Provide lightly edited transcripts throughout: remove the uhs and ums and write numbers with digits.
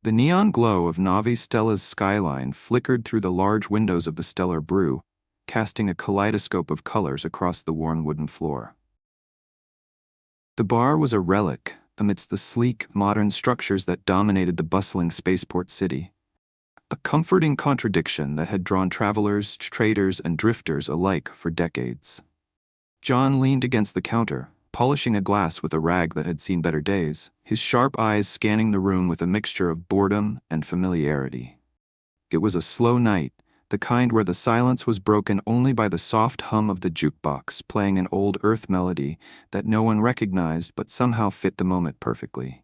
The neon glow of Navi Stella's skyline flickered through the large windows of the Stellar Brew, casting a kaleidoscope of colors across the worn wooden floor. The bar was a relic amidst the sleek, modern structures that dominated the bustling spaceport city. A comforting contradiction that had drawn travelers, traders, and drifters alike for decades. John leaned against the counter, polishing a glass with a rag that had seen better days, his sharp eyes scanning the room with a mixture of boredom and familiarity. It was a slow night, the kind where the silence was broken only by the soft hum of the jukebox playing an old Earth melody that no one recognized but somehow fit the moment perfectly.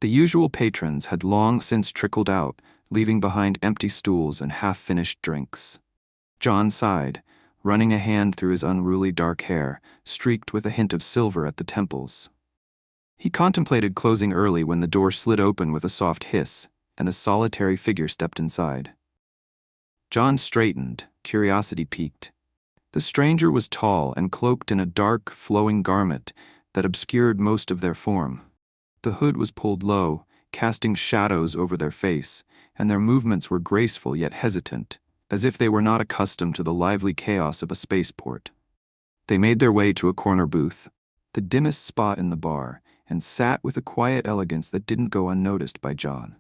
The usual patrons had long since trickled out, leaving behind empty stools and half-finished drinks. John sighed, running a hand through his unruly dark hair, streaked with a hint of silver at the temples. He contemplated closing early when the door slid open with a soft hiss, and a solitary figure stepped inside. John straightened, curiosity piqued. The stranger was tall and cloaked in a dark, flowing garment that obscured most of their form. The hood was pulled low, casting shadows over their face, and their movements were graceful yet hesitant, as if they were not accustomed to the lively chaos of a spaceport. They made their way to a corner booth, the dimmest spot in the bar, and sat with a quiet elegance that didn't go unnoticed by John.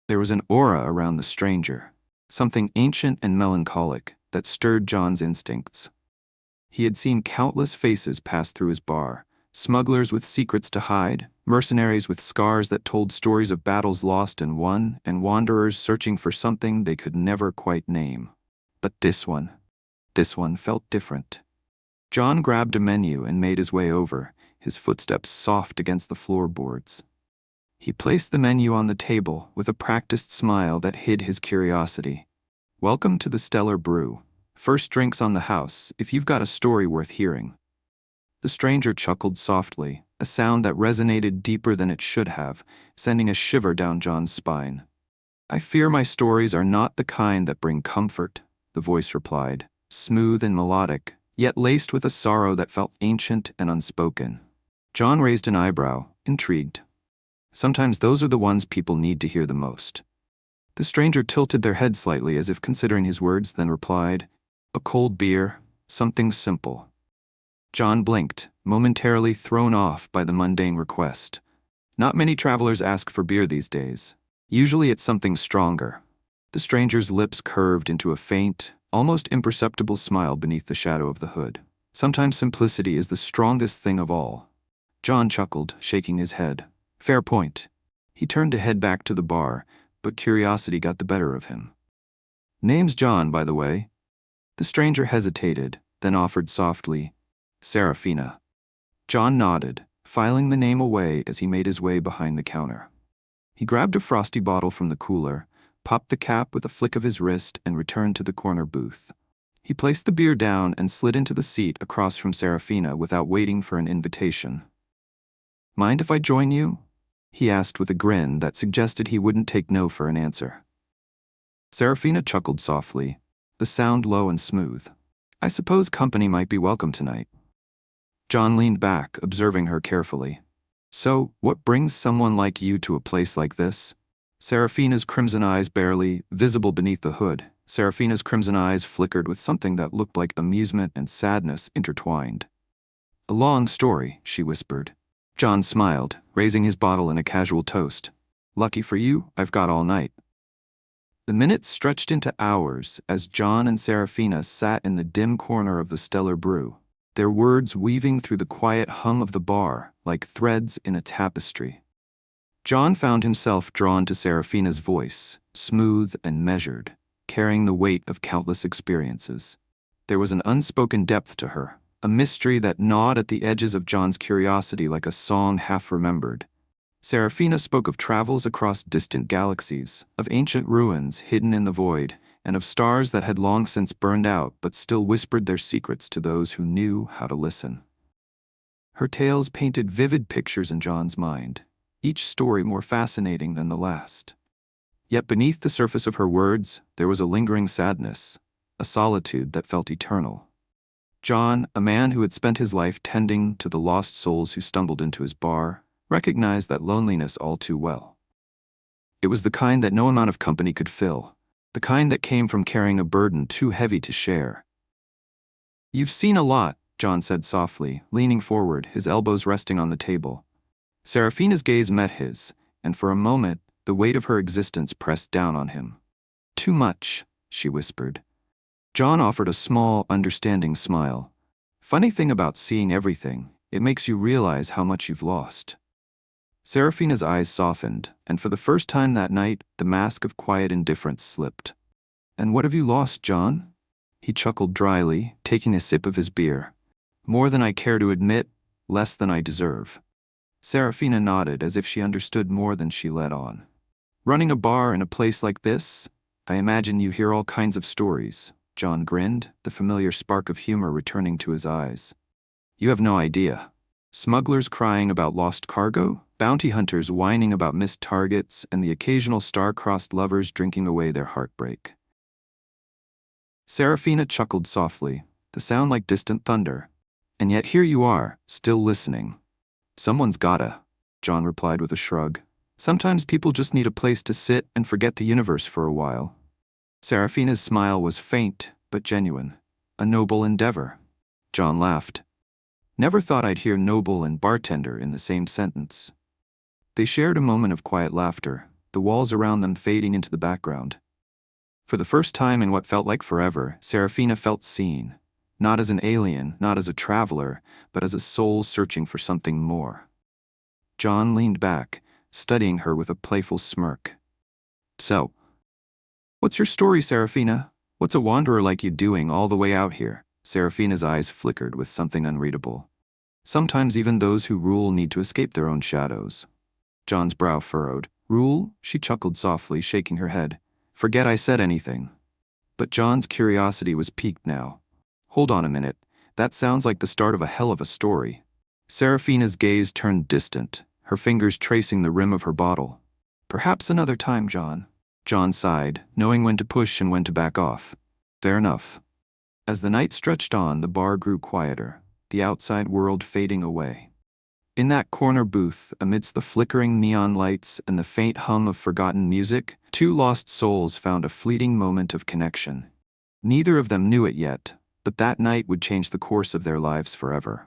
There was an aura around the stranger, something ancient and melancholic that stirred John's instincts. He had seen countless faces pass through his bar, smugglers with secrets to hide, mercenaries with scars that told stories of battles lost and won, and wanderers searching for something they could never quite name. But this one felt different. John grabbed a menu and made his way over, his footsteps soft against the floorboards. He placed the menu on the table with a practiced smile that hid his curiosity. "Welcome to the Stellar Brew. First drinks on the house, if you've got a story worth hearing." The stranger chuckled softly, a sound that resonated deeper than it should have, sending a shiver down John's spine. "I fear my stories are not the kind that bring comfort," the voice replied, smooth and melodic, yet laced with a sorrow that felt ancient and unspoken. John raised an eyebrow, intrigued. "Sometimes those are the ones people need to hear the most." The stranger tilted their head slightly as if considering his words, then replied, "A cold beer, something simple." John blinked, momentarily thrown off by the mundane request. Not many travelers ask for beer these days. Usually it's something stronger. The stranger's lips curved into a faint, almost imperceptible smile beneath the shadow of the hood. Sometimes simplicity is the strongest thing of all. John chuckled, shaking his head. "Fair point." He turned to head back to the bar, but curiosity got the better of him. "Name's John, by the way." The stranger hesitated, then offered softly, "Serafina." John nodded, filing the name away as he made his way behind the counter. He grabbed a frosty bottle from the cooler, popped the cap with a flick of his wrist, and returned to the corner booth. He placed the beer down and slid into the seat across from Serafina without waiting for an invitation. "Mind if I join you?" he asked with a grin that suggested he wouldn't take no for an answer. Serafina chuckled softly, the sound low and smooth. "I suppose company might be welcome tonight." John leaned back, observing her carefully. "So, what brings someone like you to a place like this?" Serafina's crimson eyes barely visible beneath the hood. Serafina's crimson eyes flickered with something that looked like amusement and sadness intertwined. "A long story," she whispered. John smiled, raising his bottle in a casual toast. "Lucky for you, I've got all night." The minutes stretched into hours as John and Serafina sat in the dim corner of the Stellar Brew, their words weaving through the quiet hum of the bar like threads in a tapestry. John found himself drawn to Serafina's voice, smooth and measured, carrying the weight of countless experiences. There was an unspoken depth to her, a mystery that gnawed at the edges of John's curiosity like a song half-remembered. Serafina spoke of travels across distant galaxies, of ancient ruins hidden in the void, and of stars that had long since burned out but still whispered their secrets to those who knew how to listen. Her tales painted vivid pictures in John's mind, each story more fascinating than the last. Yet beneath the surface of her words, there was a lingering sadness, a solitude that felt eternal. John, a man who had spent his life tending to the lost souls who stumbled into his bar, recognized that loneliness all too well. It was the kind that no amount of company could fill, the kind that came from carrying a burden too heavy to share. "You've seen a lot," John said softly, leaning forward, his elbows resting on the table. Serafina's gaze met his, and for a moment, the weight of her existence pressed down on him. "Too much," she whispered. John offered a small, understanding smile. "Funny thing about seeing everything, it makes you realize how much you've lost." Serafina's eyes softened, and for the first time that night, the mask of quiet indifference slipped. "And what have you lost, John?" He chuckled dryly, taking a sip of his beer. "More than I care to admit, less than I deserve." Serafina nodded as if she understood more than she let on. "Running a bar in a place like this? I imagine you hear all kinds of stories." John grinned, the familiar spark of humor returning to his eyes. "You have no idea. Smugglers crying about lost cargo, bounty hunters whining about missed targets, and the occasional star-crossed lovers drinking away their heartbreak." Serafina chuckled softly, the sound like distant thunder. "And yet here you are, still listening." "Someone's gotta," John replied with a shrug. "Sometimes people just need a place to sit and forget the universe for a while." Serafina's smile was faint, but genuine. "A noble endeavor." John laughed. "Never thought I'd hear noble and bartender in the same sentence." They shared a moment of quiet laughter, the walls around them fading into the background. For the first time in what felt like forever, Serafina felt seen, not as an alien, not as a traveler, but as a soul searching for something more. John leaned back, studying her with a playful smirk. "So, what's your story, Serafina? What's a wanderer like you doing all the way out here?" Serafina's eyes flickered with something unreadable. "Sometimes even those who rule need to escape their own shadows." John's brow furrowed. "Rule?" She chuckled softly, shaking her head. "Forget I said anything." But John's curiosity was piqued now. "Hold on a minute. That sounds like the start of a hell of a story." Serafina's gaze turned distant, her fingers tracing the rim of her bottle. "Perhaps another time, John." John sighed, knowing when to push and when to back off. "Fair enough." As the night stretched on, the bar grew quieter, the outside world fading away. In that corner booth, amidst the flickering neon lights and the faint hum of forgotten music, two lost souls found a fleeting moment of connection. Neither of them knew it yet, but that night would change the course of their lives forever.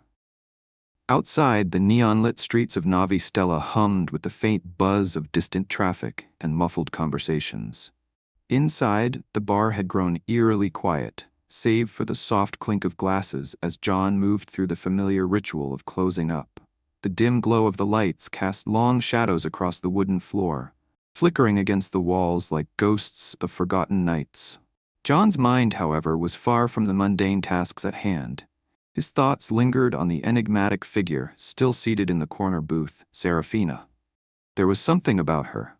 Outside, the neon-lit streets of Navi Stella hummed with the faint buzz of distant traffic and muffled conversations. Inside, the bar had grown eerily quiet, save for the soft clink of glasses as John moved through the familiar ritual of closing up. The dim glow of the lights cast long shadows across the wooden floor, flickering against the walls like ghosts of forgotten nights. John's mind, however, was far from the mundane tasks at hand. His thoughts lingered on the enigmatic figure still seated in the corner booth, Serafina. There was something about her.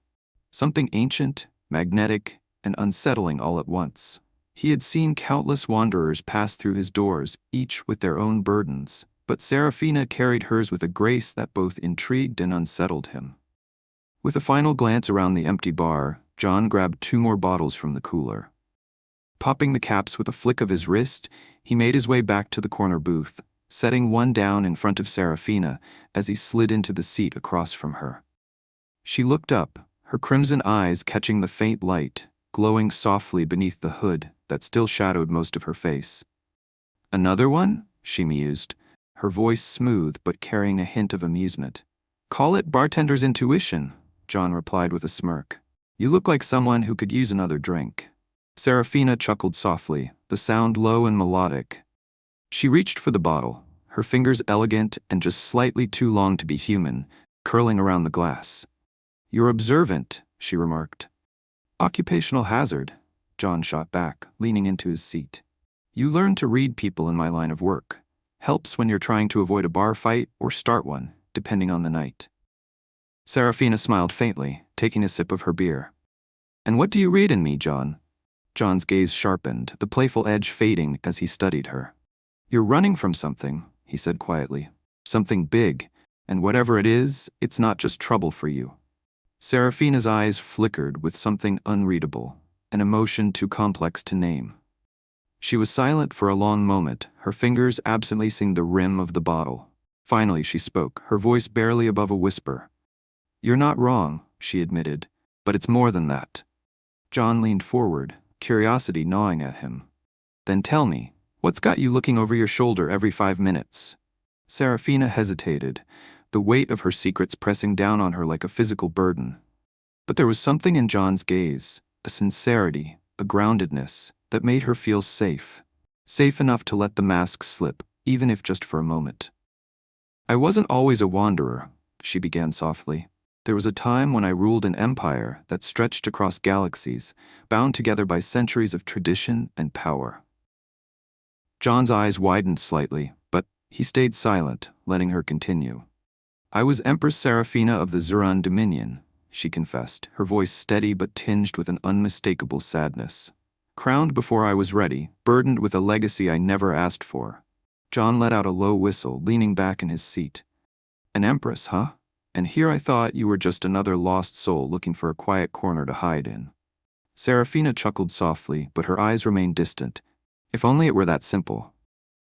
Something ancient, magnetic, and unsettling all at once. He had seen countless wanderers pass through his doors, each with their own burdens, but Serafina carried hers with a grace that both intrigued and unsettled him. With a final glance around the empty bar, John grabbed 2 more bottles from the cooler. Popping the caps with a flick of his wrist, he made his way back to the corner booth, setting one down in front of Serafina as he slid into the seat across from her. She looked up, her crimson eyes catching the faint light, glowing softly beneath the hood that still shadowed most of her face. "Another one?" she mused, her voice smooth but carrying a hint of amusement. "Call it bartender's intuition," John replied with a smirk. "You look like someone who could use another drink." Serafina chuckled softly, the sound low and melodic. She reached for the bottle, her fingers elegant and just slightly too long to be human, curling around the glass. "You're observant," she remarked. "Occupational hazard," John shot back, leaning into his seat. "You learn to read people in my line of work. Helps when you're trying to avoid a bar fight or start one, depending on the night." Serafina smiled faintly, taking a sip of her beer. "And what do you read in me, John?" John's gaze sharpened, the playful edge fading as he studied her. "You're running from something," he said quietly. "Something big, and whatever it is, it's not just trouble for you." Serafina's eyes flickered with something unreadable, an emotion too complex to name. She was silent for a long moment, her fingers absently seeing the rim of the bottle. Finally she spoke, her voice barely above a whisper. "You're not wrong," she admitted. But it's more than that. John leaned forward, curiosity gnawing at him. Then tell me, what's got you looking over your shoulder every 5 minutes? Serafina hesitated, the weight of her secrets pressing down on her like a physical burden. But there was something in John's gaze, a sincerity, a groundedness, that made her feel safe. Safe enough to let the mask slip, even if just for a moment. I wasn't always a wanderer, she began softly. There was a time when I ruled an empire that stretched across galaxies, bound together by centuries of tradition and power. John's eyes widened slightly, but he stayed silent, letting her continue. I was Empress Serafina of the Zuran Dominion, she confessed, her voice steady but tinged with an unmistakable sadness. Crowned before I was ready, burdened with a legacy I never asked for. John let out a low whistle, leaning back in his seat. An empress, huh? And here I thought you were just another lost soul looking for a quiet corner to hide in. Serafina chuckled softly, but her eyes remained distant. If only it were that simple.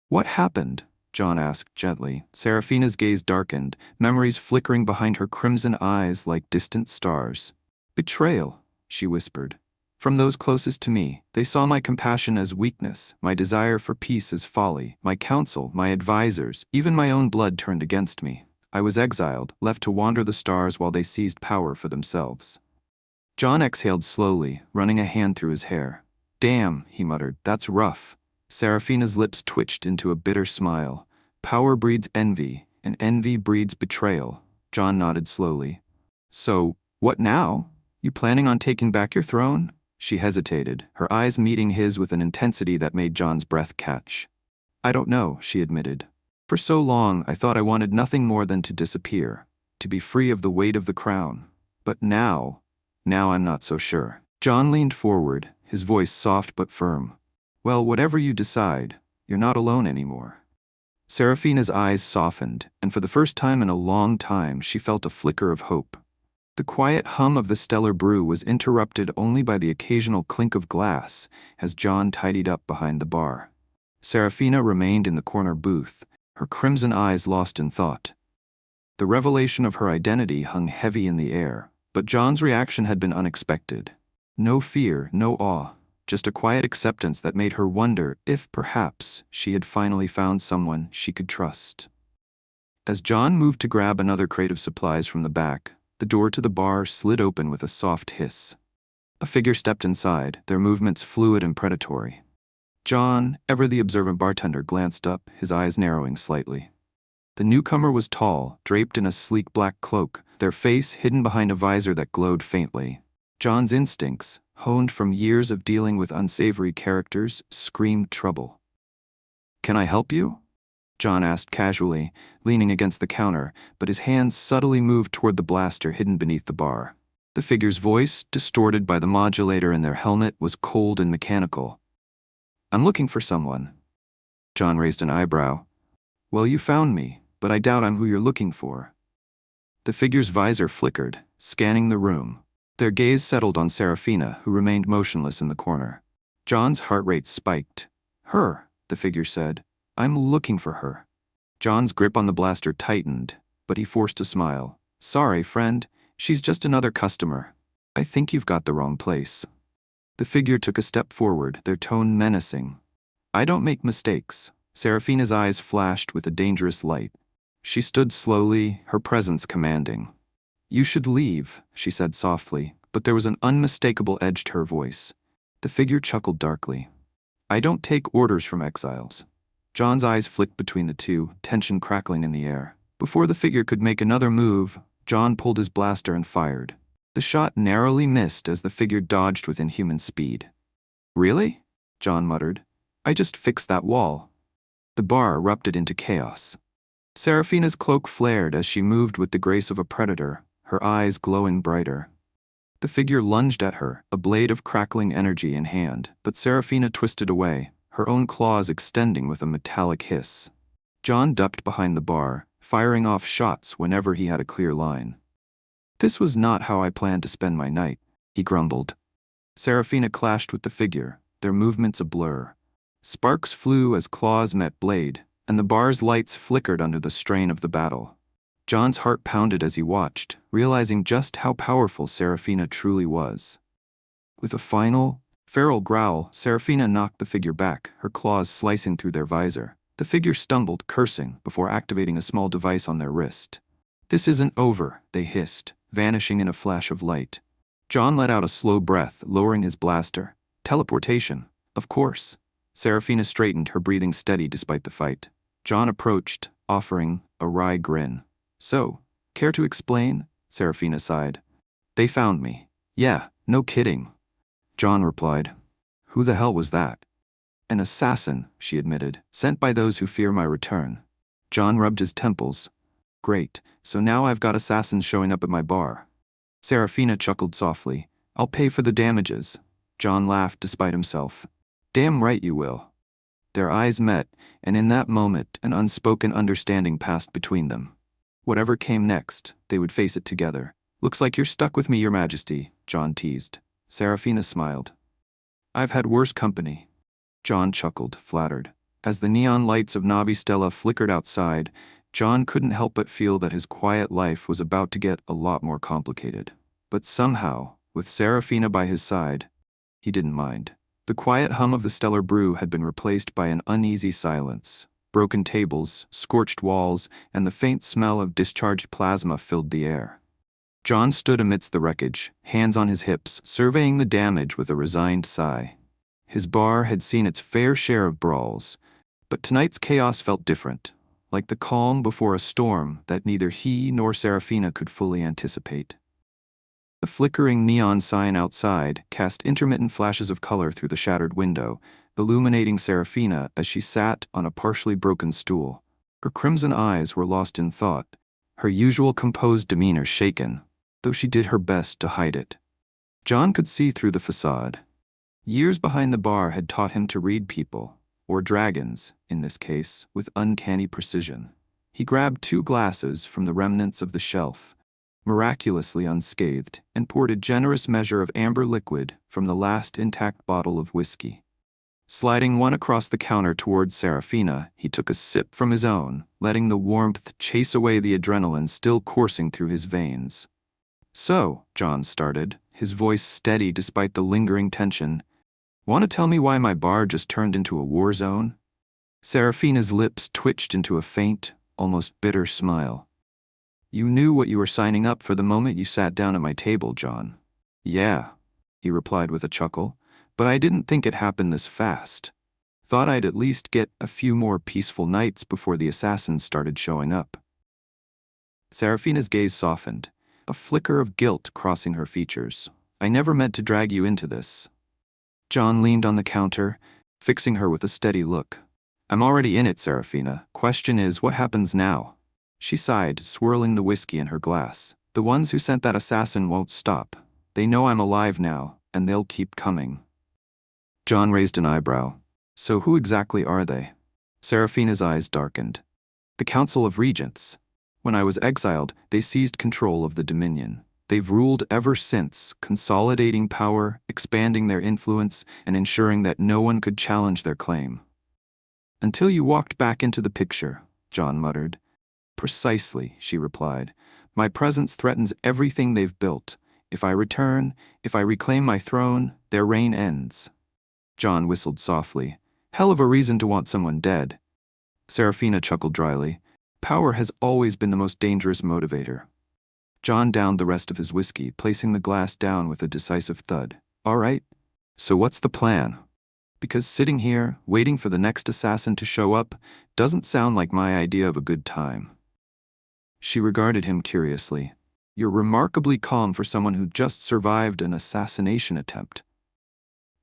What happened? John asked gently. Serafina's gaze darkened, memories flickering behind her crimson eyes like distant stars. Betrayal, she whispered. From those closest to me, they saw my compassion as weakness, my desire for peace as folly, my counsel, my advisors, even my own blood turned against me. I was exiled, left to wander the stars while they seized power for themselves. John exhaled slowly, running a hand through his hair. Damn, he muttered, that's rough. Serafina's lips twitched into a bitter smile. Power breeds envy, and envy breeds betrayal. John nodded slowly. So, what now? You planning on taking back your throne? She hesitated, her eyes meeting his with an intensity that made John's breath catch. I don't know, she admitted. For so long, I thought I wanted nothing more than to disappear, to be free of the weight of the crown. But now I'm not so sure. John leaned forward, his voice soft but firm. Well, whatever you decide, you're not alone anymore. Serafina's eyes softened, and for the first time in a long time, she felt a flicker of hope. The quiet hum of the stellar brew was interrupted only by the occasional clink of glass as John tidied up behind the bar. Serafina remained in the corner booth, her crimson eyes lost in thought. The revelation of her identity hung heavy in the air, but John's reaction had been unexpected. No fear, no awe, just a quiet acceptance that made her wonder if, perhaps, she had finally found someone she could trust. As John moved to grab another crate of supplies from the back, the door to the bar slid open with a soft hiss. A figure stepped inside, their movements fluid and predatory. John, ever the observant bartender, glanced up, his eyes narrowing slightly. The newcomer was tall, draped in a sleek black cloak, their face hidden behind a visor that glowed faintly. John's instincts, honed from years of dealing with unsavory characters, screamed trouble. Can I help you? John asked casually, leaning against the counter, but his hands subtly moved toward the blaster hidden beneath the bar. The figure's voice, distorted by the modulator in their helmet, was cold and mechanical. I'm looking for someone. John raised an eyebrow. Well, you found me, but I doubt I'm who you're looking for. The figure's visor flickered, scanning the room. Their gaze settled on Serafina, who remained motionless in the corner. John's heart rate spiked. Her, the figure said. I'm looking for her. John's grip on the blaster tightened, but he forced a smile. Sorry, friend, she's just another customer. I think you've got the wrong place. The figure took a step forward, their tone menacing. I don't make mistakes. Serafina's eyes flashed with a dangerous light. She stood slowly, her presence commanding. You should leave, she said softly, but there was an unmistakable edge to her voice. The figure chuckled darkly. I don't take orders from exiles. John's eyes flicked between the two, tension crackling in the air. Before the figure could make another move, John pulled his blaster and fired. The shot narrowly missed as the figure dodged with inhuman speed. Really? John muttered. I just fixed that wall. The bar erupted into chaos. Serafina's cloak flared as she moved with the grace of a predator, her eyes glowing brighter. The figure lunged at her, a blade of crackling energy in hand, but Serafina twisted away, her own claws extending with a metallic hiss. John ducked behind the bar, firing off shots whenever he had a clear line. This was not how I planned to spend my night, he grumbled. Serafina clashed with the figure, their movements a blur. Sparks flew as claws met blade, and the bar's lights flickered under the strain of the battle. John's heart pounded as he watched, realizing just how powerful Serafina truly was. With a final, feral growl, Serafina knocked the figure back, her claws slicing through their visor. The figure stumbled, cursing, before activating a small device on their wrist. "This isn't over," they hissed, vanishing in a flash of light. John let out a slow breath, lowering his blaster. Teleportation, of course. Serafina straightened, her breathing steady despite the fight. John approached, offering a wry grin. "So, care to explain?" Serafina sighed. "They found me." "Yeah, no kidding," John replied. "Who the hell was that?" "An assassin," she admitted, "sent by those who fear my return." John rubbed his temples. "Great, so now I've got assassins showing up at my bar." Serafina chuckled softly. "I'll pay for the damages." John laughed despite himself. "Damn right you will." Their eyes met, and in that moment an unspoken understanding passed between them. Whatever came next, they would face it together. "Looks like you're stuck with me, Your Majesty," John teased. Serafina smiled. "I've had worse company." John chuckled, flattered. As the neon lights of Navi Stella flickered outside, John couldn't help but feel that his quiet life was about to get a lot more complicated. But somehow, with Serafina by his side, he didn't mind. The quiet hum of the Stellar Brew had been replaced by an uneasy silence. Broken tables, scorched walls, and the faint smell of discharged plasma filled the air. John stood amidst the wreckage, hands on his hips, surveying the damage with a resigned sigh. His bar had seen its fair share of brawls, but tonight's chaos felt different, like the calm before a storm that neither he nor Serafina could fully anticipate. The flickering neon sign outside cast intermittent flashes of color through the shattered window, illuminating Serafina as she sat on a partially broken stool. Her crimson eyes were lost in thought, her usual composed demeanor shaken, though she did her best to hide it. John could see through the facade. Years behind the bar had taught him to read people, or dragons, in this case, with uncanny precision. He grabbed 2 glasses from the remnants of the shelf, miraculously unscathed, and poured a generous measure of amber liquid from the last intact bottle of whiskey. Sliding one across the counter towards Serafina, he took a sip from his own, letting the warmth chase away the adrenaline still coursing through his veins. "So," John started, his voice steady despite the lingering tension, "want to tell me why my bar just turned into a war zone?" Serafina's lips twitched into a faint, almost bitter smile. "You knew what you were signing up for the moment you sat down at my table, John." "Yeah," he replied with a chuckle, "but I didn't think it happened this fast. Thought I'd at least get a few more peaceful nights before the assassins started showing up." Serafina's gaze softened, a flicker of guilt crossing her features. "I never meant to drag you into this." John leaned on the counter, fixing her with a steady look. "I'm already in it, Serafina. Question is, what happens now?" She sighed, swirling the whiskey in her glass. "The ones who sent that assassin won't stop. They know I'm alive now, and they'll keep coming." John raised an eyebrow. "So who exactly are they?" Serafina's eyes darkened. "The Council of Regents. When I was exiled, they seized control of the Dominion. They've ruled ever since, consolidating power, expanding their influence, and ensuring that no one could challenge their claim." "Until you walked back into the picture," John muttered. "Precisely," she replied. "My presence threatens everything they've built. If I return, if I reclaim my throne, their reign ends." John whistled softly. "Hell of a reason to want someone dead." Serafina chuckled dryly. "Power has always been the most dangerous motivator." John downed the rest of his whiskey, placing the glass down with a decisive thud. "All right. So what's the plan? Because sitting here, waiting for the next assassin to show up, doesn't sound like my idea of a good time." She regarded him curiously. "You're remarkably calm for someone who just survived an assassination attempt."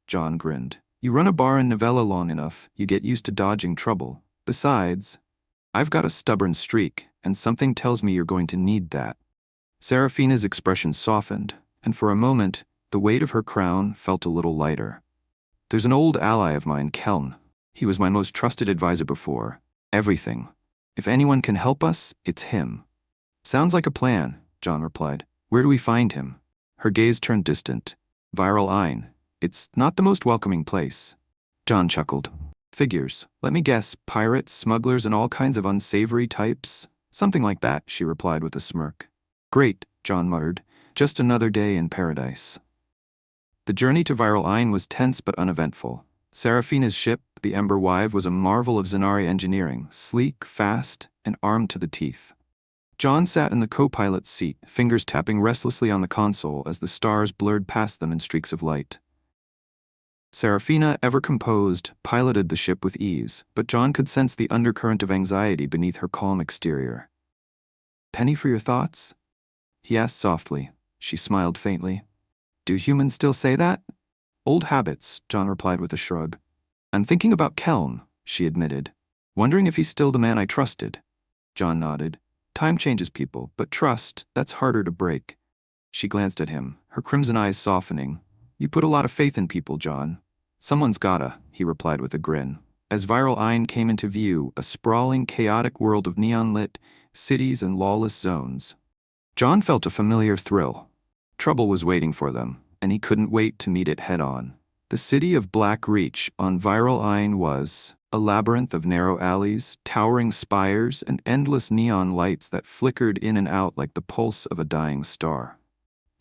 John grinned. "You run a bar in Novella long enough, you get used to dodging trouble. Besides, I've got a stubborn streak, and something tells me you're going to need that." Serafina's expression softened, and for a moment, the weight of her crown felt a little lighter. "There's an old ally of mine, Keln. He was my most trusted advisor before. Everything. If anyone can help us, it's him." "Sounds like a plan," John replied. "Where do we find him?" Her gaze turned distant. "Viral Ein. It's not the most welcoming place." John chuckled. "Figures. Let me guess, pirates, smugglers, and all kinds of unsavory types?" Something like that, she replied with a smirk. Great, John muttered. Just another day in paradise. The journey to Viral Ain was tense but uneventful. Serafina's ship, the Ember Wive, was a marvel of Zanari engineering, sleek, fast, and armed to the teeth. John sat in the co-pilot's seat, fingers tapping restlessly on the console as the stars blurred past them in streaks of light. Serafina, ever composed, piloted the ship with ease, but John could sense the undercurrent of anxiety beneath her calm exterior. "Penny for your thoughts?" he asked softly. She smiled faintly. "Do humans still say that?" "Old habits," John replied with a shrug. "I'm thinking about Keln," she admitted. "Wondering if he's still the man I trusted." John nodded. "Time changes people, but trust, that's harder to break." She glanced at him, her crimson eyes softening. "You put a lot of faith in people, John." "Someone's gotta," he replied with a grin. As Viral Ain came into view, a sprawling, chaotic world of neon-lit cities and lawless zones. John felt a familiar thrill. Trouble was waiting for them, and he couldn't wait to meet it head-on. The city of Black Reach on Viral Ain was a labyrinth of narrow alleys, towering spires, and endless neon lights that flickered in and out like the pulse of a dying star.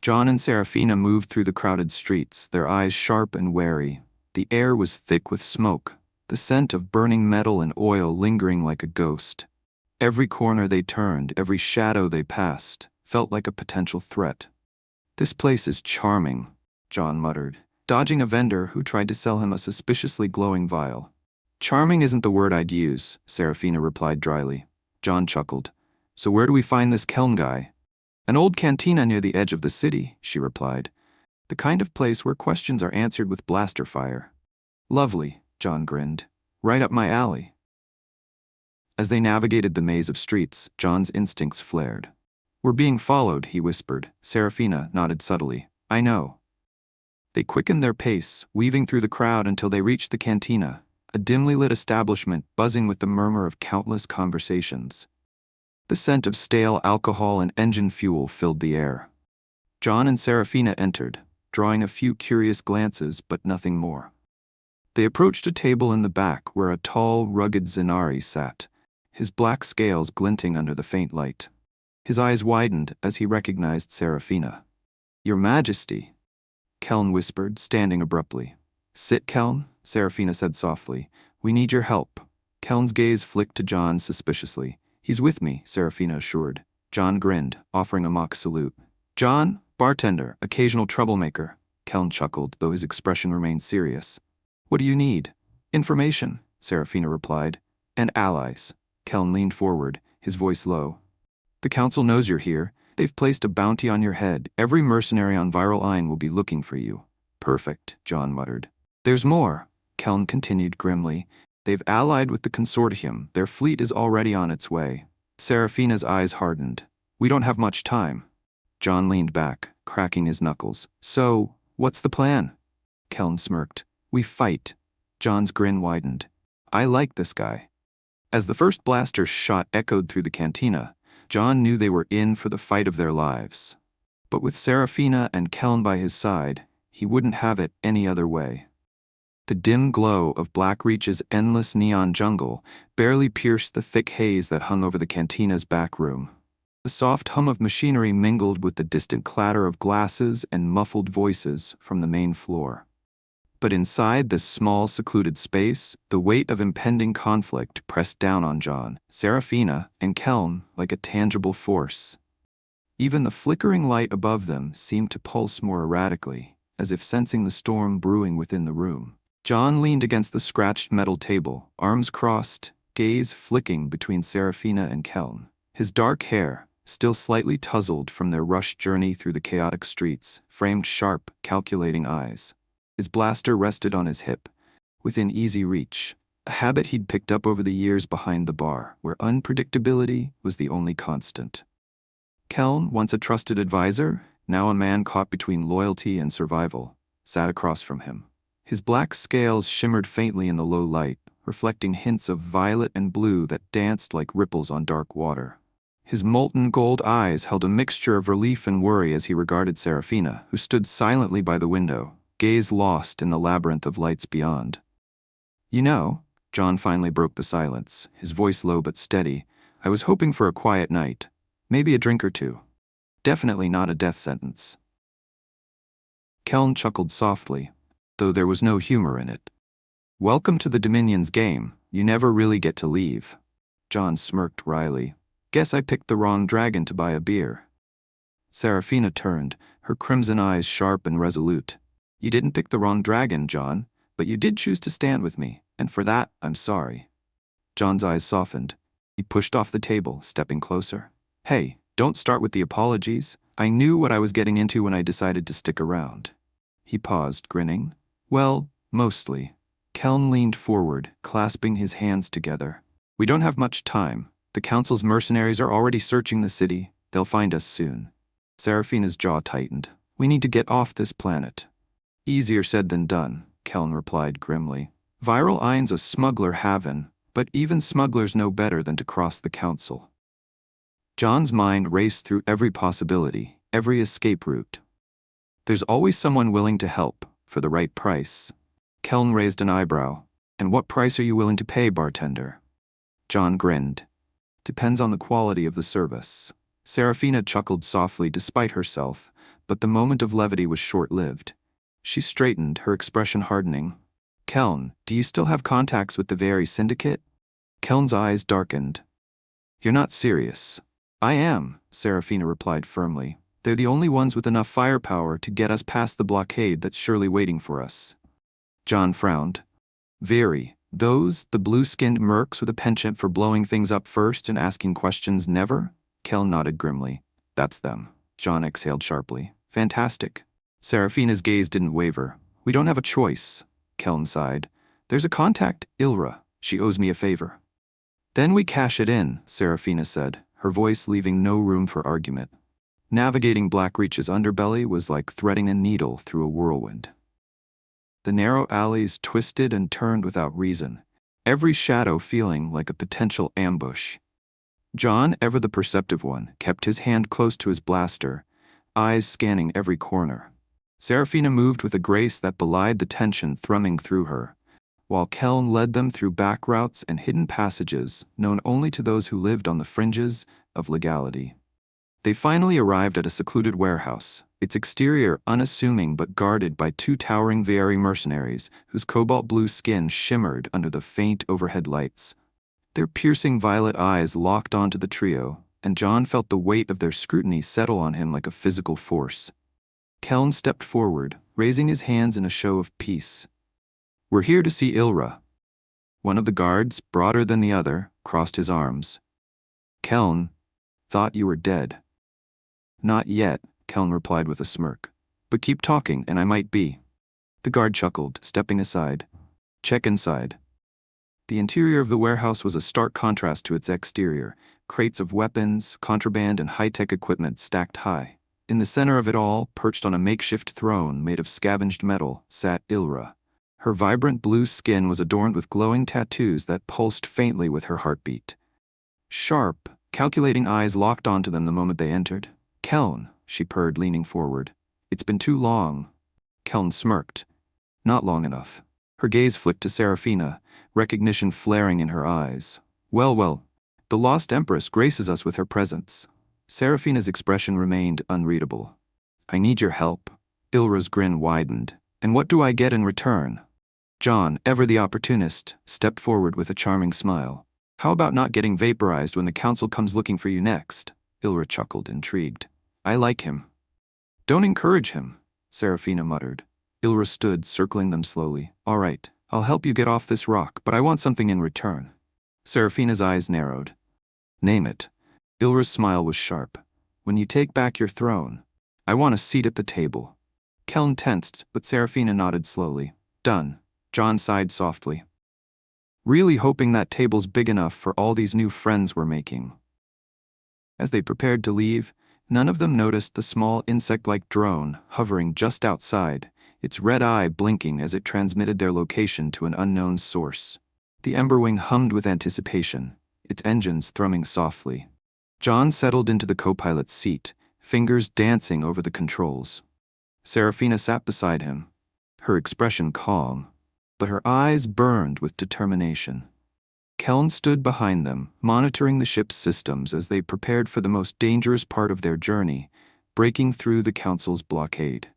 John and Serafina moved through the crowded streets, their eyes sharp and wary. The air was thick with smoke, the scent of burning metal and oil lingering like a ghost. Every corner they turned, every shadow they passed, felt like a potential threat. "This place is charming," John muttered, dodging a vendor who tried to sell him a suspiciously glowing vial. "Charming isn't the word I'd use," Serafina replied dryly. John chuckled. "So where do we find this Keln guy?" "An old cantina near the edge of the city," she replied. "The kind of place where questions are answered with blaster fire." "Lovely," John grinned. "Right up my alley." As they navigated the maze of streets, John's instincts flared. "We're being followed," he whispered. Serafina nodded subtly. "I know." They quickened their pace, weaving through the crowd until they reached the cantina, a dimly lit establishment buzzing with the murmur of countless conversations. The scent of stale alcohol and engine fuel filled the air. John and Serafina entered, drawing a few curious glances but nothing more. They approached a table in the back where a tall, rugged Zanari sat, his black scales glinting under the faint light. His eyes widened as he recognized Serafina. "Your Majesty," Keln whispered, standing abruptly. "Sit, Keln," Serafina said softly. "We need your help." Keln's gaze flicked to John suspiciously. "He's with me," Serafina assured. John grinned, offering a mock salute. "John, bartender, occasional troublemaker." Keln chuckled, though his expression remained serious. "What do you need?" "Information," Serafina replied. "And allies." Keln leaned forward, his voice low. "The council knows you're here. They've placed a bounty on your head. Every mercenary on Viral Ain will be looking for you." "Perfect," John muttered. "There's more," Keln continued grimly. "They've allied with the consortium. Their fleet is already on its way." Serafina's eyes hardened. "We don't have much time." John leaned back, cracking his knuckles. "So, what's the plan?" Keln smirked. "We fight." John's grin widened. "I like this guy." As the first blaster's shot echoed through the cantina, John knew they were in for the fight of their lives. But with Serafina and Keln by his side, he wouldn't have it any other way. The dim glow of Black Reach's endless neon jungle barely pierced the thick haze that hung over the cantina's back room. The soft hum of machinery mingled with the distant clatter of glasses and muffled voices from the main floor. But inside this small, secluded space, the weight of impending conflict pressed down on John, Serafina, and Keln like a tangible force. Even the flickering light above them seemed to pulse more erratically, as if sensing the storm brewing within the room. John leaned against the scratched metal table, arms crossed, gaze flicking between Serafina and Keln. His dark hair, still slightly tousled from their rushed journey through the chaotic streets, framed sharp, calculating eyes. His blaster rested on his hip, within easy reach, a habit he'd picked up over the years behind the bar, where unpredictability was the only constant. Keln, once a trusted advisor, now a man caught between loyalty and survival, sat across from him. His black scales shimmered faintly in the low light, reflecting hints of violet and blue that danced like ripples on dark water. His molten gold eyes held a mixture of relief and worry as he regarded Serafina, who stood silently by the window, gaze lost in the labyrinth of lights beyond. "You know," John finally broke the silence, his voice low but steady, I was hoping for a quiet night. Maybe a drink or two. Definitely not a death sentence. Keln chuckled softly, though there was no humor in it. Welcome to the Dominion's game. You never really get to leave. John smirked wryly. Guess I picked the wrong dragon to buy a beer. Seraphina turned, her crimson eyes sharp and resolute. You didn't pick the wrong dragon, John, but you did choose to stand with me, and for that, I'm sorry. John's eyes softened. He pushed off the table, stepping closer. Hey, don't start with the apologies. I knew what I was getting into when I decided to stick around. He paused, grinning. Well, mostly. Keln leaned forward, clasping his hands together. We don't have much time. The Council's mercenaries are already searching the city. They'll find us soon. Seraphina's jaw tightened. We need to get off this planet. Easier said than done, Keln replied grimly. Viral Ein's a smuggler haven, but even smugglers know better than to cross the Council. John's mind raced through every possibility, every escape route. There's always someone willing to help, for the right price. Keln raised an eyebrow. And what price are you willing to pay, bartender? John grinned. Depends on the quality of the service. Seraphina chuckled softly despite herself, but the moment of levity was short-lived. She straightened, her expression hardening. Keln, do you still have contacts with the Very Syndicate? Keln's eyes darkened. You're not serious. I am, Seraphina replied firmly. They're the only ones with enough firepower to get us past the blockade that's surely waiting for us. John frowned. Very. Those, the blue-skinned mercs with a penchant for blowing things up first and asking questions never? Keln nodded grimly. That's them. John exhaled sharply. Fantastic. Seraphina's gaze didn't waver. We don't have a choice, Keln sighed. There's a contact, Ilra. She owes me a favor. Then we cash it in, Seraphina said, her voice leaving no room for argument. Navigating Blackreach's underbelly was like threading a needle through a whirlwind. The narrow alleys twisted and turned without reason, every shadow feeling like a potential ambush. John, ever the perceptive one, kept his hand close to his blaster, eyes scanning every corner. Seraphina moved with a grace that belied the tension thrumming through her, while Keln led them through back routes and hidden passages known only to those who lived on the fringes of legality. They finally arrived at a secluded warehouse, its exterior unassuming but guarded by two towering Vieri mercenaries whose cobalt blue skin shimmered under the faint overhead lights. Their piercing violet eyes locked onto the trio, and John felt the weight of their scrutiny settle on him like a physical force. Keln stepped forward, raising his hands in a show of peace. We're here to see Ilra. One of the guards, broader than the other, crossed his arms. Keln, thought you were dead. Not yet, Keln replied with a smirk. But keep talking, and I might be. The guard chuckled, stepping aside. Check inside. The interior of the warehouse was a stark contrast to its exterior, crates of weapons, contraband, and high-tech equipment stacked high. In the center of it all, perched on a makeshift throne made of scavenged metal, sat Ilra. Her vibrant blue skin was adorned with glowing tattoos that pulsed faintly with her heartbeat. Sharp, calculating eyes locked onto them the moment they entered. Keln, she purred, leaning forward. It's been too long. Keln smirked. Not long enough. Her gaze flicked to Seraphina, recognition flaring in her eyes. Well, the Lost Empress graces us with her presence. Seraphina's expression remained unreadable. I need your help. Ilra's grin widened. And what do I get in return? John, ever the opportunist, stepped forward with a charming smile. How about not getting vaporized when the Council comes looking for you next? Ilra chuckled, intrigued. I like him. Don't encourage him, Seraphina muttered. Ilra stood, circling them slowly. All right, I'll help you get off this rock, but I want something in return. Seraphina's eyes narrowed. Name it. Ilra's smile was sharp. When you take back your throne, I want a seat at the table. Keln tensed, but Seraphina nodded slowly. Done. John sighed softly. Really hoping that table's big enough for all these new friends we're making. As they prepared to leave, none of them noticed the small insect-like drone hovering just outside, its red eye blinking as it transmitted their location to an unknown source. The Emberwing hummed with anticipation, its engines thrumming softly. John settled into the co-pilot's seat, fingers dancing over the controls. Seraphina sat beside him, her expression calm, but her eyes burned with determination. Keln stood behind them, monitoring the ship's systems as they prepared for the most dangerous part of their journey, breaking through the Council's blockade.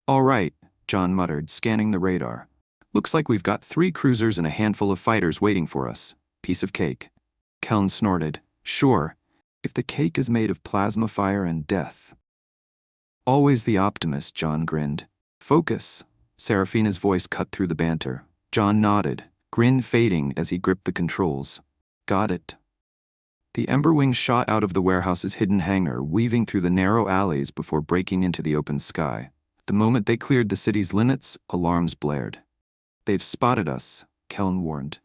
"All right," John muttered, scanning the radar. "Looks like we've got 3 cruisers and a handful of fighters waiting for us. Piece of cake." Keln snorted. "Sure, if the cake is made of plasma fire and death." "Always the optimist," John grinned. "Focus." Serafina's voice cut through the banter. John nodded, grin fading as he gripped the controls. "Got it." The Emberwing shot out of the warehouse's hidden hangar, weaving through the narrow alleys before breaking into the open sky. The moment they cleared the city's limits, alarms blared. "They've spotted us," Keln warned.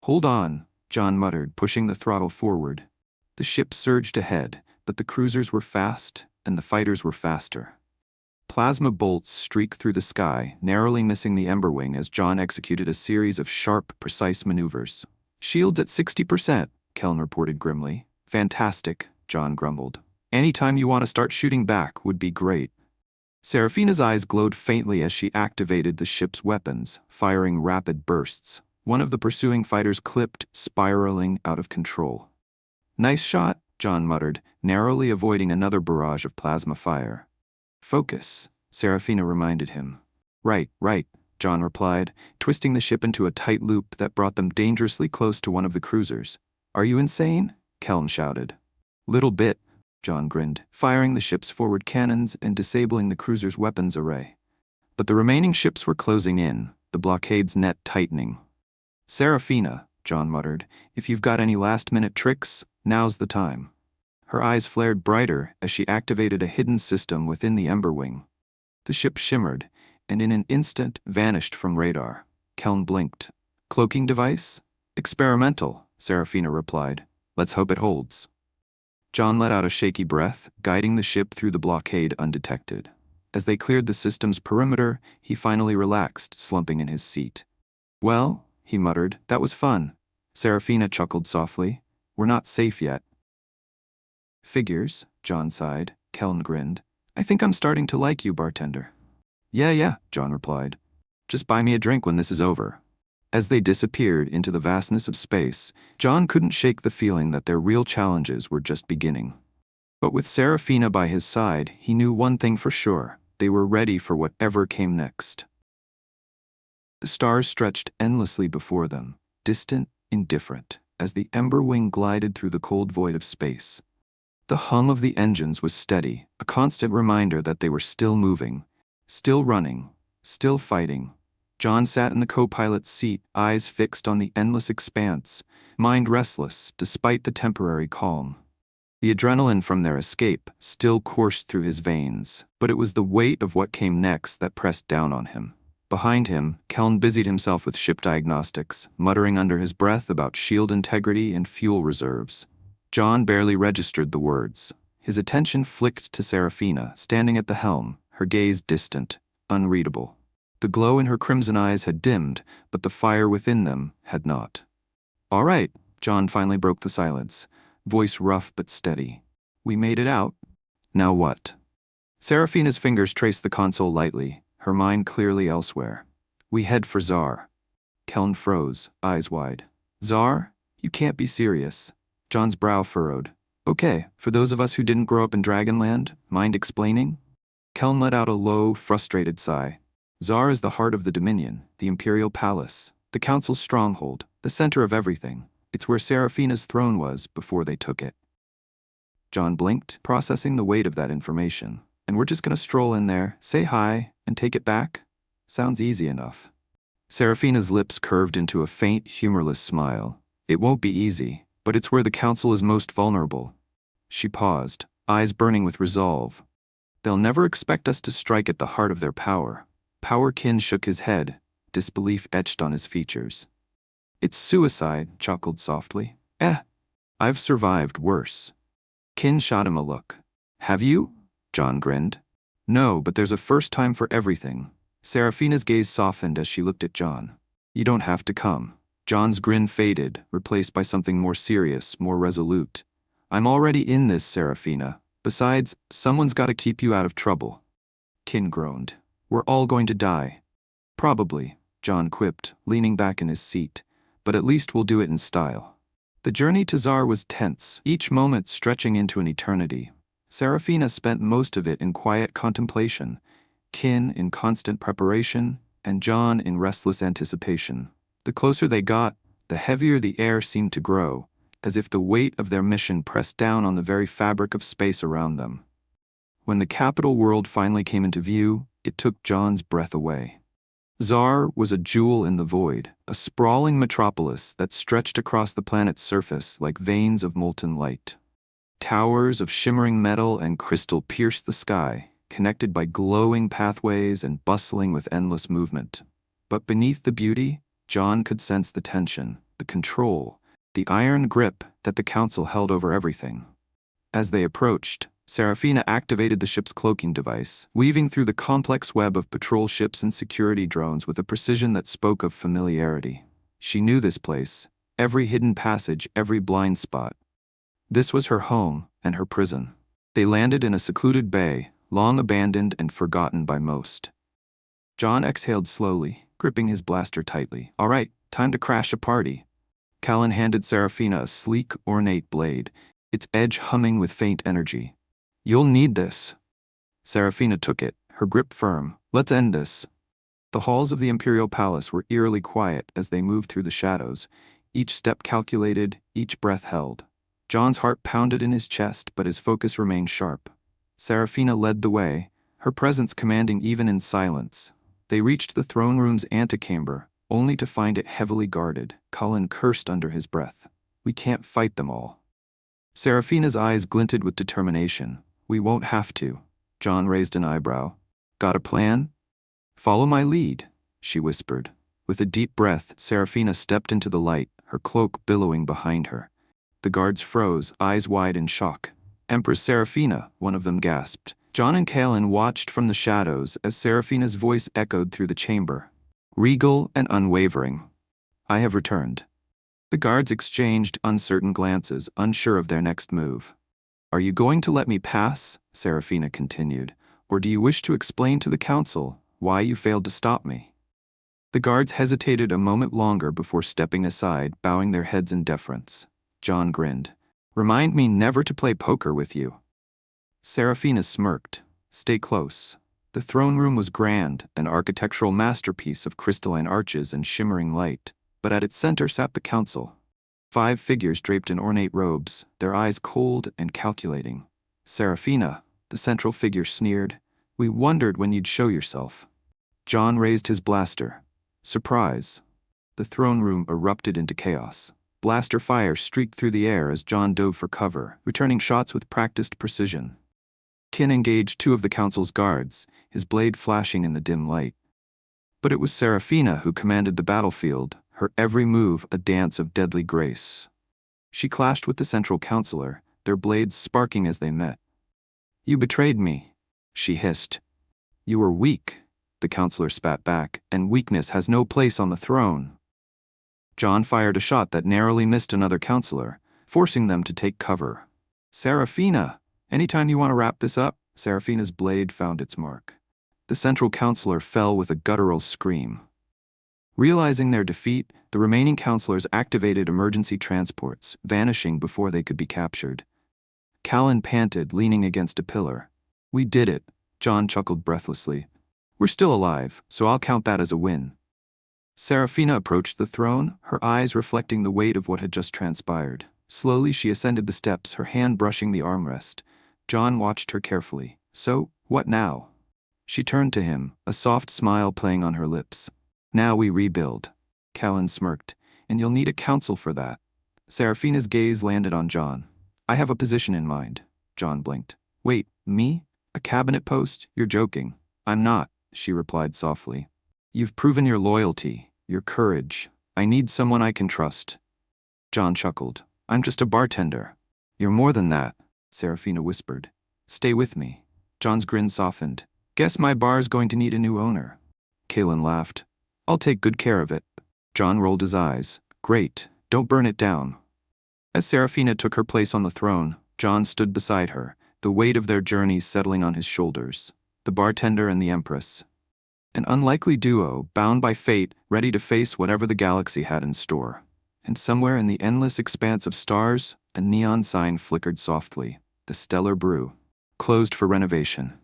"Hold on," John muttered, pushing the throttle forward. The ship surged ahead, but the cruisers were fast, and the fighters were faster. Plasma bolts streaked through the sky, narrowly missing the Emberwing as John executed a series of sharp, precise maneuvers. "Shields at 60%, Keln reported grimly. "Fantastic," John grumbled. "Anytime you want to start shooting back would be great." Serafina's eyes glowed faintly as she activated the ship's weapons, firing rapid bursts. One of the pursuing fighters clipped, spiraling out of control. "Nice shot," John muttered, narrowly avoiding another barrage of plasma fire. "Focus," Serafina reminded him. Right, John replied, twisting the ship into a tight loop that brought them dangerously close to one of the cruisers. "Are you insane?" Keln shouted. "Little bit," John grinned, firing the ship's forward cannons and disabling the cruiser's weapons array. But the remaining ships were closing in, the blockade's net tightening. "Serafina," John muttered, "if you've got any last-minute tricks, now's the time." Her eyes flared brighter as she activated a hidden system within the Emberwing. The ship shimmered, and in an instant vanished from radar. Keln blinked. "Cloaking device?" "Experimental," Serafina replied. "Let's hope it holds." John let out a shaky breath, guiding the ship through the blockade undetected. As they cleared the system's perimeter, he finally relaxed, slumping in his seat. "Well," he muttered, "that was fun." Serafina chuckled softly. "We're not safe yet." "Figures," John sighed. Keln grinned. "I think I'm starting to like you, bartender." Yeah, John replied. "Just buy me a drink when this is over." As they disappeared into the vastness of space, John couldn't shake the feeling that their real challenges were just beginning. But with Serafina by his side, he knew one thing for sure: they were ready for whatever came next. The stars stretched endlessly before them, distant, indifferent, as the Emberwing glided through the cold void of space. The hum of the engines was steady, a constant reminder that they were still moving, still running, still fighting. John sat in the co-pilot's seat, eyes fixed on the endless expanse, mind restless despite the temporary calm. The adrenaline from their escape still coursed through his veins, but it was the weight of what came next that pressed down on him. Behind him, Keln busied himself with ship diagnostics, muttering under his breath about shield integrity and fuel reserves. John barely registered the words. His attention flicked to Serafina, standing at the helm, her gaze distant, unreadable. The glow in her crimson eyes had dimmed, but the fire within them had not. "All right," John finally broke the silence, voice rough but steady. "We made it out. Now what?" Serafina's fingers traced the console lightly, her mind clearly elsewhere. "We head for Zar." Keln froze, eyes wide. "Zar? You can't be serious." John's brow furrowed. "Okay, for those of us who didn't grow up in Dragonland, mind explaining?" Keln let out a low, frustrated sigh. "Zar is the heart of the Dominion, the Imperial Palace, the Council's stronghold, the center of everything. It's where Serafina's throne was before they took it." John blinked, processing the weight of that information. "And we're just gonna stroll in there, say hi, and take it back? Sounds easy enough." Serafina's lips curved into a faint, humorless smile. "It won't be easy, but it's where the Council is most vulnerable." She paused, eyes burning with resolve. "They'll never expect us to strike at the heart of their power." Kin shook his head, disbelief etched on his features. "It's suicide," chuckled softly. I've survived worse." Kin shot him a look. "Have you?" John grinned. "No, but there's a first time for everything." Serafina's gaze softened as she looked at John. "You don't have to come." John's grin faded, replaced by something more serious, more resolute. "I'm already in this, Serafina. Besides, someone's got to keep you out of trouble." Kin groaned. "We're all going to die." "Probably," John quipped, leaning back in his seat. but at least we'll do it in style. The journey to Zar was tense, each moment stretching into an eternity. Serafina spent most of it in quiet contemplation, Kin in constant preparation, and John in restless anticipation. The closer they got, the heavier the air seemed to grow, as if the weight of their mission pressed down on the very fabric of space around them. When the capital world finally came into view, it took John's breath away. Zar was a jewel in the void, a sprawling metropolis that stretched across the planet's surface like veins of molten light. Towers of shimmering metal and crystal pierced the sky, connected by glowing pathways and bustling with endless movement. But beneath the beauty, John could sense the tension, the control, the iron grip that the Council held over everything. As they approached, Serafina activated the ship's cloaking device, weaving through the complex web of patrol ships and security drones with a precision that spoke of familiarity. She knew this place, every hidden passage, every blind spot. This was her home and her prison. They landed in a secluded bay, long abandoned and forgotten by most. John exhaled slowly, gripping his blaster tightly. "All right, time to crash a party." Callan handed Serafina a sleek, ornate blade, its edge humming with faint energy. "You'll need this." Serafina took it, her grip firm. "Let's end this." The halls of the Imperial Palace were eerily quiet as they moved through the shadows, each step calculated, each breath held. John's heart pounded in his chest, but his focus remained sharp. Serafina led the way, her presence commanding even in silence. They reached the throne room's antechamber, only to find it heavily guarded. Cullen cursed under his breath. "We can't fight them all." Serafina's eyes glinted with determination. "We won't have to." John raised an eyebrow. "Got a plan?" "Follow my lead," she whispered. With a deep breath, Serafina stepped into the light, her cloak billowing behind her. The guards froze, eyes wide in shock. "Empress Serafina," one of them gasped. John and Callan watched from the shadows as Serafina's voice echoed through the chamber. Regal and unwavering. "I have returned." The guards exchanged uncertain glances, unsure of their next move. "Are you going to let me pass?" Serafina continued. "Or do you wish to explain to the Council why you failed to stop me?" The guards hesitated a moment longer before stepping aside, bowing their heads in deference. John grinned. "Remind me never to play poker with you." Serafina smirked. "Stay close." The throne room was grand, an architectural masterpiece of crystalline arches and shimmering light, but at its center sat the Council. 5 figures draped in ornate robes, their eyes cold and calculating. "Serafina," the central figure sneered, "we wondered when you'd show yourself." John raised his blaster. Surprise. The throne room erupted into chaos. Blaster fire streaked through the air as John dove for cover, returning shots with practiced precision. Kin engaged 2 of the Council's guards, his blade flashing in the dim light. But it was Serafina who commanded the battlefield, her every move a dance of deadly grace. She clashed with the Central Councilor, their blades sparking as they met. "You betrayed me," she hissed. "You were weak," the Councilor spat back, "and weakness has no place on the throne." John fired a shot that narrowly missed another Councilor, forcing them to take cover. "Serafina, anytime you want to wrap this up." Serafina's blade found its mark. The Central Councilor fell with a guttural scream. Realizing their defeat, the remaining Councilors activated emergency transports, vanishing before they could be captured. Callan panted, leaning against a pillar. "We did it," John chuckled breathlessly. "We're still alive, so I'll count that as a win." Serafina approached the throne, her eyes reflecting the weight of what had just transpired. Slowly she ascended the steps, her hand brushing the armrest. John watched her carefully. "So, what now?" She turned to him, a soft smile playing on her lips. "Now we rebuild." Callan smirked. "And you'll need a council for that." Serafina's gaze landed on John. "I have a position in mind." John blinked. "Wait, me? A cabinet post? You're joking." "I'm not," she replied softly. "You've proven your loyalty, your courage. I need someone I can trust." John chuckled. "I'm just a bartender." "You're more than that," Serafina whispered. "Stay with me." John's grin softened. "Guess my bar's going to need a new owner." Callan laughed. "I'll take good care of it." John rolled his eyes. "Great, don't burn it down." As Serafina took her place on the throne, John stood beside her, the weight of their journey settling on his shoulders. The bartender and the Empress. An unlikely duo, bound by fate, ready to face whatever the galaxy had in store. And somewhere in the endless expanse of stars, a neon sign flickered softly. The Stellar Brew. Closed for renovation.